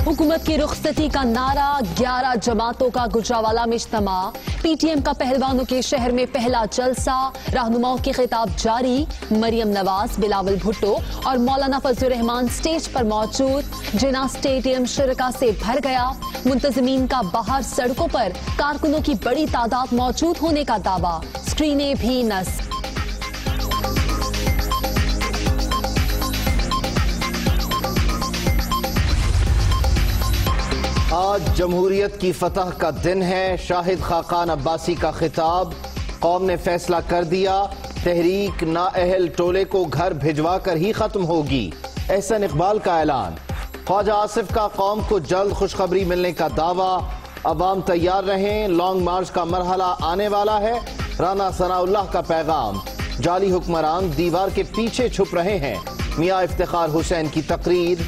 हुकूमत की रुखसती का नारा, 11 जमातों का गुजरावाला में इज्तिमा। पीटीएम का पहलवानों के शहर में पहला जलसा, रहनुमाओं के खिताब जारी। मरियम नवाज, बिलावल भुट्टो और मौलाना फजलुर रहमान स्टेज पर मौजूद। जिना स्टेडियम शुरका से भर गया। मुंतजिमीन का बाहर सड़कों पर कारकुनों की बड़ी तादाद मौजूद होने का दावा। स्क्रीनें भी नस्ब। आज जमहूरियत की फतह का दिन है। शाहिद खाकान अब्बासी का खिताब। कौम ने फैसला कर दिया, तहरीक नाअहल टोले को घर भिजवा कर ही खत्म होगी। एहसन इकबाल का ऐलान। ख्वाजा आसिफ का कौम को जल्द खुशखबरी मिलने का दावा। अवाम तैयार रहें, लॉन्ग मार्च का मरहला आने वाला है। राना सनाउल्लाह का पैगाम। जाली हुक्मरान दीवार के पीछे छुप रहे हैं। मियां इफ्तिखार हुसैन की तकरीर।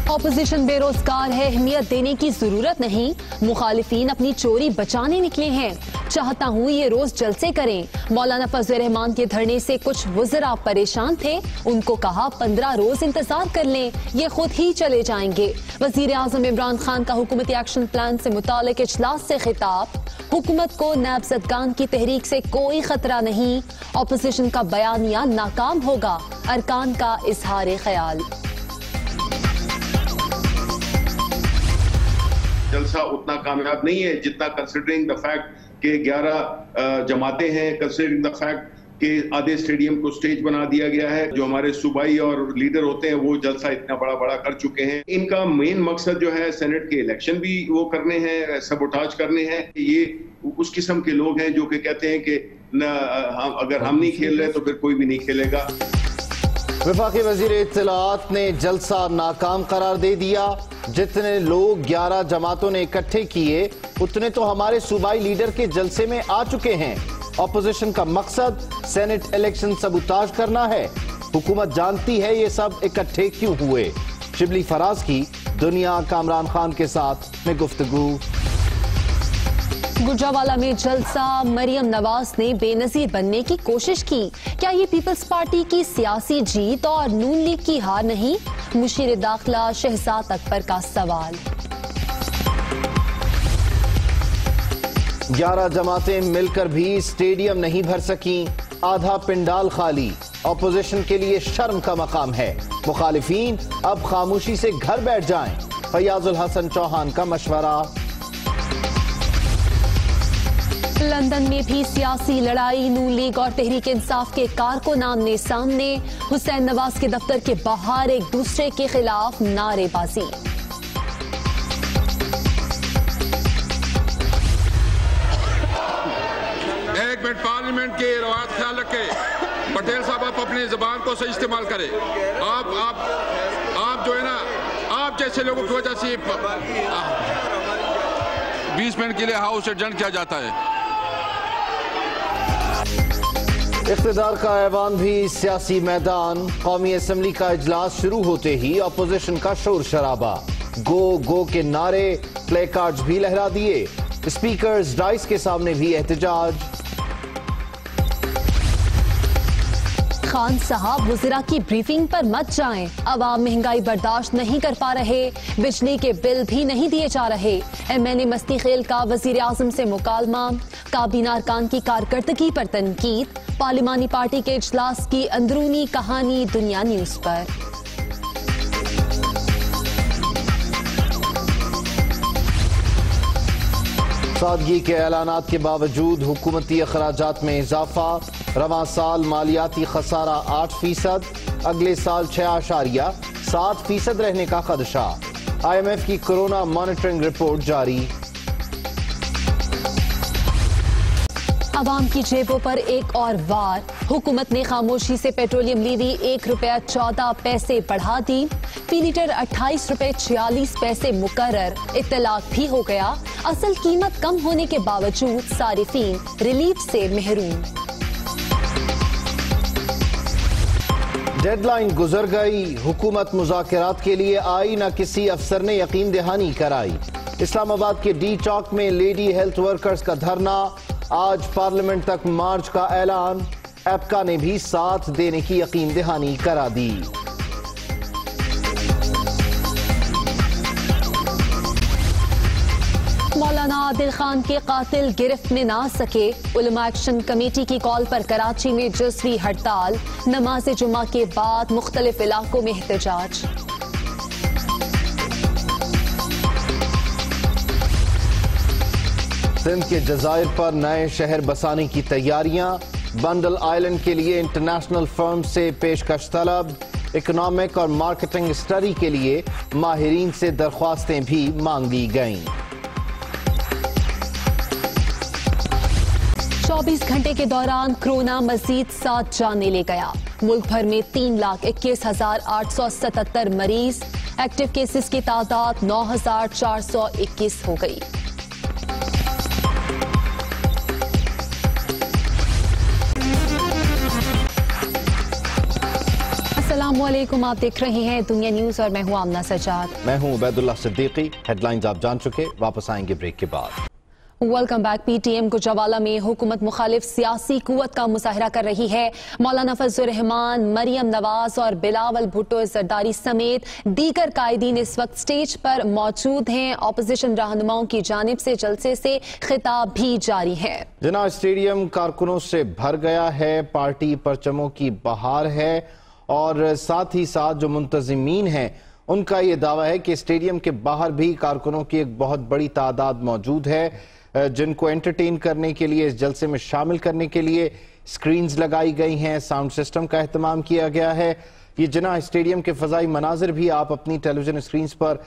ऑपोजिशन बेरोजगार है, अहमियत देने की जरूरत नहीं। मुखालिफिन अपनी चोरी बचाने निकले हैं। चाहता हूँ ये रोज जलसे करें। मौलाना फजलुर रहमान के धरने से कुछ वज़रा परेशान थे। उनको कहा 15 रोज इंतजार कर लें, ये खुद ही चले जाएंगे। वजीर आजम इमरान खान का हुकूमती एक्शन प्लान से मुतालिक इजलास से खिताब। हुकूमत को नाबजदगान की तहरीक से कोई खतरा नहीं। ऑपोजिशन का बयानिया नाकाम होगा, अरकान का इजहार ख्याल। जलसा उतना कामयाब नहीं है जितना कंसिडरिंग द फैक्ट कि 11 जमातें हैं, कंसिडरिंग द फैक्ट कि आधे स्टेडियम को स्टेज बना दिया गया है। जो हमारे सूबाई और लीडर होते हैं वो जलसा इतना बड़ा कर चुके हैं। इनका मेन मकसद जो है सेनेट के इलेक्शन भी वो करने हैं, सबोटाज करने हैं। ये उस किस्म के लोग हैं जो कि कहते हैं कि अगर हम नहीं खेल रहे तो फिर कोई भी नहीं खेलेगा। वफाकी वजीर इत्तलाआत ने जलसा नाकाम करार दे दिया। जितने लोग 11 जमातों ने इकट्ठे किए उतने तो हमारे सूबाई लीडर के जलसे में आ चुके हैं। ऑपोजिशन का मकसद सेनेट इलेक्शन सबूताज करना है। हुकूमत जानती है ये सब इकट्ठे क्यों हुए। शिबली फराज की दुनिया कामरान खान के साथ में गुफ्तगू। गुजरावाला में जलसा, मरियम नवाज ने बेनजीर बनने की कोशिश की। क्या ये पीपल्स पार्टी की सियासी जीत और नून लीग की हार नहीं? मुशीर दाखिला शहजाद अकबर का सवाल। 11 जमातें मिलकर भी स्टेडियम नहीं भर सकी। आधा पिंडाल खाली। ऑपोजिशन के लिए शर्म का मकाम है। मुखालिफिन अब खामोशी से घर बैठ जाएं। फयाजुल हसन चौहान का मशवरा। लंदन में भी सियासी लड़ाई। नून लीग और तहरीक इंसाफ के कारकुन आमने सामने। हुसैन नवाज के दफ्तर के बाहर एक दूसरे के खिलाफ नारेबाजी। एक मिनट, पार्लियामेंट के रवायत ख्याल रखें। पटेल साहब आप अपनी जुबान को सही इस्तेमाल करें। आप जो है ना, आप जैसे लोगों की वजह से 20 मिनट के लिए हाउस एडजर्न किया जाता है। इख्तिदार का ऐवान भी सियासी मैदान। कौमी असम्बली का इजलास शुरू होते ही अपोजिशन का शोर शराबा। गो के नारे, प्ले कार्ड्स भी लहरा दिए। स्पीकर्स डाइस के सामने भी एहतजाज। खान साहब वज़ीरा की ब्रीफिंग पर मत जाएं। अवाम महंगाई बर्दाश्त नहीं कर पा रहे। बिजली के बिल भी नहीं दिए जा रहे। MNA मस्ती खेल का वजीर आजम से मुकालमा। काबीना अरकान की कारकर्दगी पर तनकीद। पार्लिमानी पार्टी के इजलास की अंदरूनी कहानी दुनिया न्यूज पर। सादगी के ऐलानात के बावजूद हुकूमती अखराजात में इजाफा। रवां साल मालियाती खसारा 8%, अगले साल 6.7% रहने का खदशा। IMF की कोरोना मॉनिटरिंग रिपोर्ट जारी। अवाम की जेबों पर एक और वार। हुकूमत ने खामोशी से पेट्रोलियम लीवी ₹1.14 बढ़ा दी। फी लीटर 28 रुपए 46 पैसे मुकर्रर। इत्तलाक भी हो गया। असल कीमत कम होने के बावजूद सारिफीन रिलीफ से महरूम। डेडलाइन गुजर गई। हुकूमत मुज़ाकरात के लिए आई, न किसी अफसर ने यकीन दहानी कराई। इस्लामाबाद के डी चौक में लेडी हेल्थ वर्कर्स का धरना। आज पार्लियामेंट तक मार्च का ऐलान। एपका ने भी साथ देने की यकीन दहानी करा दी। عادل خان کے قاتل گرفت میں نہ آ سکے، علماء ایکشن کمیٹی کی کال پر کراچی میں جزوی ہڑتال، نماز جمعہ کے بعد مختلف علاقوں میں احتجاج۔ سندھ کے جزائر پر نئے شہر بسانے کی تیاریاں، بنڈل آئلینڈ کے لیے انٹرنیشنل فرم سے پیشکش طلب، اکنامک اور مارکیٹنگ اسٹڈی کے لیے ماہرین سے درخواستیں بھی مانگ لی گئیں۔ 24 گھنٹے کے دوران کرونا مزید 7 جانیں لے گیا، ملک بھر میں 3,21,877 مریض، ایکٹیو کیسز کی تعداد 9,421 ہو گئی۔ السلام علیکم، آپ دیکھ رہے ہیں دنیا نیوز اور میں ہوں آمنہ سجاد۔ میں ہوں عبید اللہ صدیقی۔ ہیڈ لائنز آپ جان چکے، واپس آئیں گے بریک کے بعد۔ Welcome back. P T M Gujranwala میں حکومت مخالف سیاسی قوت کا مظاہرہ کر رہی ہے۔ مولانا فضل الرحمان، مریم نواز اور بلاول بھٹو زرداری سمیت دیگر قائدین اس وقت سٹیج پر موجود ہیں۔ اپوزیشن رہنماؤں کی جانب سے جلسے سے خطاب بھی جاری ہے۔ جناح اسٹیڈیم کارکنوں سے بھر گیا ہے، پارٹی پرچموں کی بہار ہے اور ساتھ ہی ساتھ جو منتظمین ہیں ان کا یہ دعویٰ ہے کہ اسٹیڈیم کے باہر بھی کارکنوں کی ایک بہت بڑی تعداد موجود ہے، جن کو انٹرٹین کرنے کے لیے، اس جلسے میں شامل کرنے کے لیے سکرینز لگائی گئی ہیں، ساؤنڈ سسٹم کا اہتمام کیا گیا ہے۔ یہ جناح اسٹیڈیم کے فضائی مناظر بھی آپ اپنی ٹیلی ویژن سکرینز پر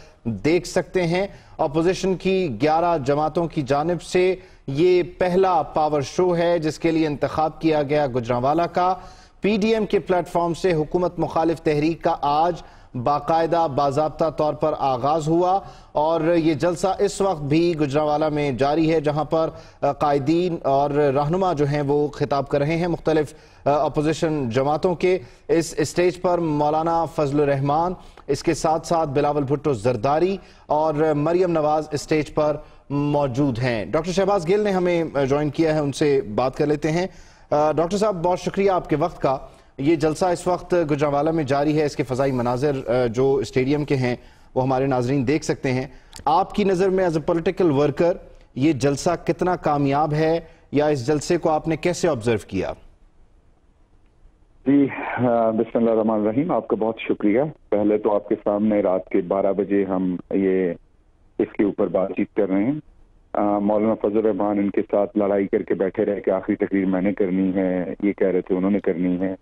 دیکھ سکتے ہیں۔ اپوزیشن کی 11 جماعتوں کی جانب سے یہ پہلا پاور شو ہے جس کے لیے انتخاب کیا گیا گجرانوالہ کا۔ پی ڈی ایم کے پلیٹ فارم سے حکومت مخالف تحریک کا آج باقاعدہ باضابطہ طور پر آغاز ہوا اور یہ جلسہ اس وقت بھی گجرانوالہ میں جاری ہے، جہاں پر قائدین اور رہنما جو ہیں وہ خطاب کر رہے ہیں مختلف اپوزیشن جماعتوں کے۔ اس اسٹیج پر مولانا فضل الرحمان، اس کے ساتھ ساتھ بلاول بھٹو زرداری اور مریم نواز اسٹیج پر موجود ہیں۔ ڈاکٹر شہباز گل نے ہمیں جوائن کیا ہے، ان سے بات کر لیتے ہیں۔ ڈاکٹر صاحب بہت شکریہ آپ کے وقت کا۔ یہ جلسہ اس وقت گجرانوالہ میں جاری ہے، اس کے فضائی مناظر جو اسٹیڈیم کے ہیں وہ ہمارے ناظرین دیکھ سکتے ہیں۔ آپ کی نظر میں ایز اے پولیٹیکل ورکر یہ جلسہ کتنا کامیاب ہے یا اس جلسے کو آپ نے کیسے آبزرو کیا؟ جی بسم اللہ الرحمن الرحیم، آپ کا بہت شکریہ۔ پہلے تو آپ کے سامنے رات کے 12 بجے ہم یہ اس کے اوپر بات چیت کر رہے ہیں۔ مولانا فضل الرحمان ان کے ساتھ لڑائی کر کے بیٹھے رہے کہ آخری تقریر میں نے کرنی ہے، یہ کہہ رہے تھے انہوں نے کرنی ہے۔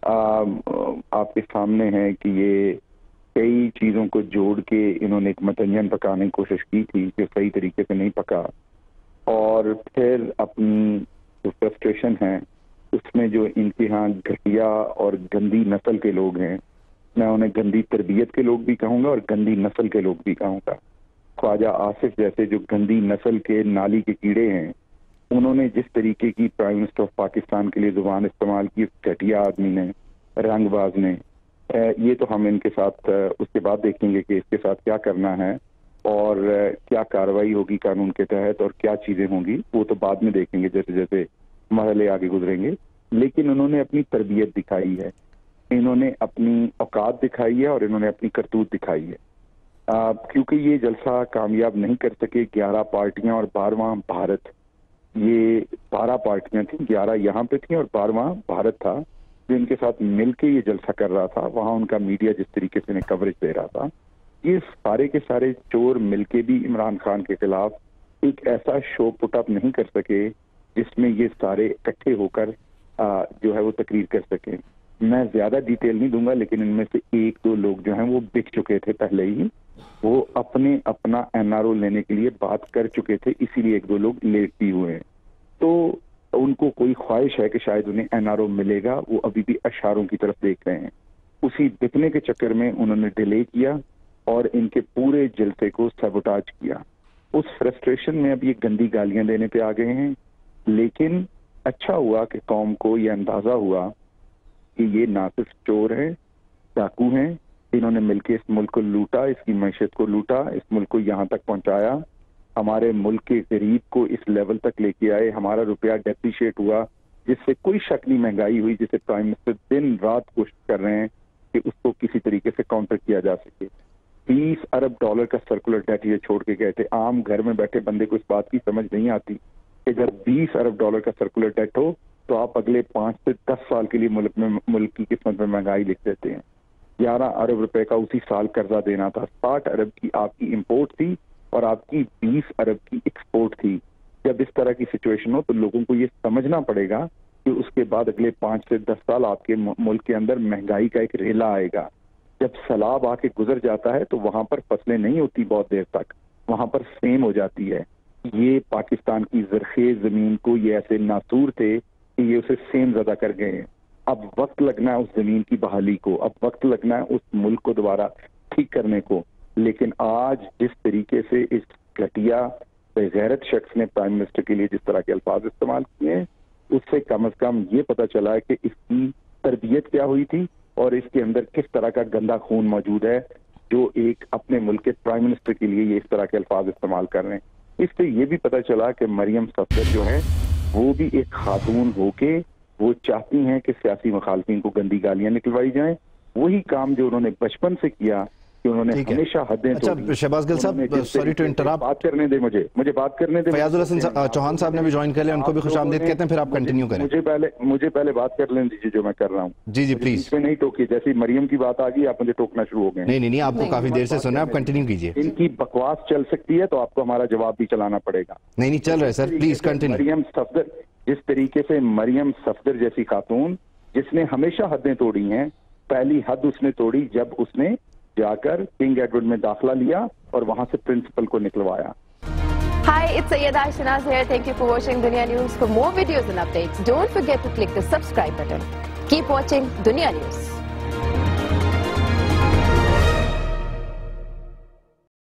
آپ کے سامنے ہے کہ یہ کئی چیزوں کو جوڑ کے انہوں نے ایک متنجن پکانے کی کوشش کی تھی جو صحیح طریقے سے نہیں پکا، اور پھر اپنی جو فرسٹریشن ہے اس میں جو انتہا گھٹیا اور گندی نسل کے لوگ ہیں، میں انہیں گندی تربیت کے لوگ بھی کہوں گا اور گندی نسل کے لوگ بھی کہوں گا۔ خواجہ آصف جیسے جو گندی نسل کے نالی کے کیڑے ہیں، انہوں نے جس طریقے کی پرائم منسٹر آف پاکستان کے لیے زبان استعمال کی، گھٹیا آدمی نے، رنگ باز نے، یہ تو ہم ان کے ساتھ اس کے بعد دیکھیں گے کہ اس کے ساتھ کیا کرنا ہے اور کیا کارروائی ہوگی قانون کے تحت اور کیا چیزیں ہوں گی، وہ تو بعد میں دیکھیں گے جیسے جیسے مرحلے آگے گزریں گے۔ لیکن انہوں نے اپنی تربیت دکھائی ہے، انہوں نے اپنی اوقات دکھائی ہے اور انہوں نے اپنی کرتوت دکھائی ہے۔ کیونکہ یہ جلسہ کامیاب نہیں کر سکے 11 پارٹیاں اور 12واں بھارت، یہ 12 پارٹیاں تھیں، 11 یہاں پہ تھیں اور 12واں بھارت تھا جو ان کے ساتھ مل کے یہ جلسہ کر رہا تھا۔ وہاں ان کا میڈیا جس طریقے سے انہیں کوریج دے رہا تھا، یہ سارے کے سارے چور مل کے بھی عمران خان کے خلاف ایک ایسا شو پٹ اپ نہیں کر سکے جس میں یہ سارے اکٹھے ہو کر جو ہے وہ تقریر کر سکیں۔ میں زیادہ ڈیٹیل نہیں دوں گا، لیکن ان میں سے 1-2 لوگ جو ہیں وہ بک چکے تھے پہلے ہی، وہ اپنا این آر او لینے کے لیے بات کر چکے تھے، اسی لیے 1-2 لوگ لیٹ بھی ہوئے ہیں۔ تو ان کو کوئی خواہش ہے کہ شاید انہیں این آر او ملے گا، وہ ابھی بھی اشاروں کی طرف دیکھ رہے ہیں۔ اسی دکھنے کے چکر میں انہوں نے ڈیلے کیا اور ان کے پورے جلسے کو سیبوٹاج کیا۔ اس فرسٹریشن میں اب یہ گندی گالیاں دینے پہ آ گئے ہیں، لیکن اچھا ہوا کہ قوم کو یہ اندازہ ہوا کہ یہ نہ صرف چور ہیں، ڈاکو ہیں، انہوں نے مل کے اس ملک کو لوٹا، اس کی معیشت کو لوٹا، اس ملک کو یہاں تک پہنچایا، ہمارے ملک کے غریب کو اس لیول تک لے کے آئے، ہمارا روپیہ ڈیپریشیٹ ہوا، جس سے کوئی شک نہیں مہنگائی ہوئی، جسے پرائم منسٹر دن رات کوشش کر رہے ہیں کہ اس کو کسی طریقے سے کاؤنٹر کیا جا سکے۔ 20 अरब डॉलर का सर्कुलर डेट ये छोड़ के गए थे। आम घर में बैठे बंदे को इस बात की समझ नहीं आती कि जब 20 अरब डॉलर का सर्कुलर डेट हो तो आप अगले 5 से 10 साल के लिए मुल्क की किस्मत में महंगाई लिख देते हैं। 11 अरब रुपए का उसी साल कर्जा देना था, 60 अरब की आपकी इंपोर्ट थी और आपकी 20 अरब की एक्सपोर्ट थी। जब इस तरह की सिचुएशन हो तो लोगों को ये समझना पड़ेगा कि उसके बाद अगले 5 से 10 साल आपके मुल्क के अंदर महंगाई का एक रेला आएगा। जब सैलाब आके गुजर जाता है तो वहां पर फसलें नहीं होती बहुत देर तक, वहां पर सेम हो जाती है। ये पाकिस्तान की ज़रख़ेज़ ज़मीन को ये ऐसे नासूर थे कि ये उसे सेम ज़दा कर गए हैं। अब वक्त लगना है उस ज़मीन की बहाली को, अब वक्त लगना है उस मुल्क को दोबारा ठीक करने को। लेकिन आज जिस तरीके से इस घटिया बेगैरत शख्स ने प्राइम मिनिस्टर के लिए जिस तरह के अल्फाज इस्तेमाल किए हैं, उससे कम अज कम ये पता चला है कि इसकी तरबियत क्या हुई थी और इसके अंदर किस तरह का गंदा खून मौजूद है जो एक अपने मुल्क के प्राइम मिनिस्टर के लिए ये इस तरह के अल्फाज इस्तेमाल कर रहे हैं। इससे ये भी पता चला कि मरियम सफदर जो है वो भी एक खातून होके वो चाहती हैं कि सियासी मुखालफिन को गंदी गालियां निकलवाई जाएं। वही काम जो उन्होंने बचपन से किया कि उन्होंने हमेशा हदें तोड़ी। अच्छा शहबाज गिल साहब, सॉरी टू इंटरप्ट, बात करने दे मुझे बात करने दे। फयाजुल हसन चौहान साहब ने भी ज्वाइन कर लिया, उनको भी खुशामदीद कहते हैं, फिर आप कंटिन्यू करें। मुझे पहले बात कर लेने दीजिए जो मैं कर रहा हूँ। जी प्लीज, इसमें नहीं टोकी, जैसे मरियम की बात आ गई आप मुझे टोकना शुरू हो गए। नहीं, आपको काफी देर से सुना, आप कंटिन्यू कीजिए। इनकी बकवास चल सकती है तो आपको हमारा जवाब भी चलाना पड़ेगा। नहीं चल रहा है sir, please continue. Maryam Safdar, जिस तरीके से मरियम सफदर जैसी खातून जिसने हमेशा हदें तोड़ी हैं, पहली हद उसने तोड़ी जब उसने जाकर किंग एडवर्ड में दाखिला लिया और वहां से प्रिंसिपल को निकलवाया। Hi, it's Sayyeda Shanaz here. Thank you for watching Dunya News. For more videos and updates, don't forget to click the subscribe button. Keep watching Dunya News.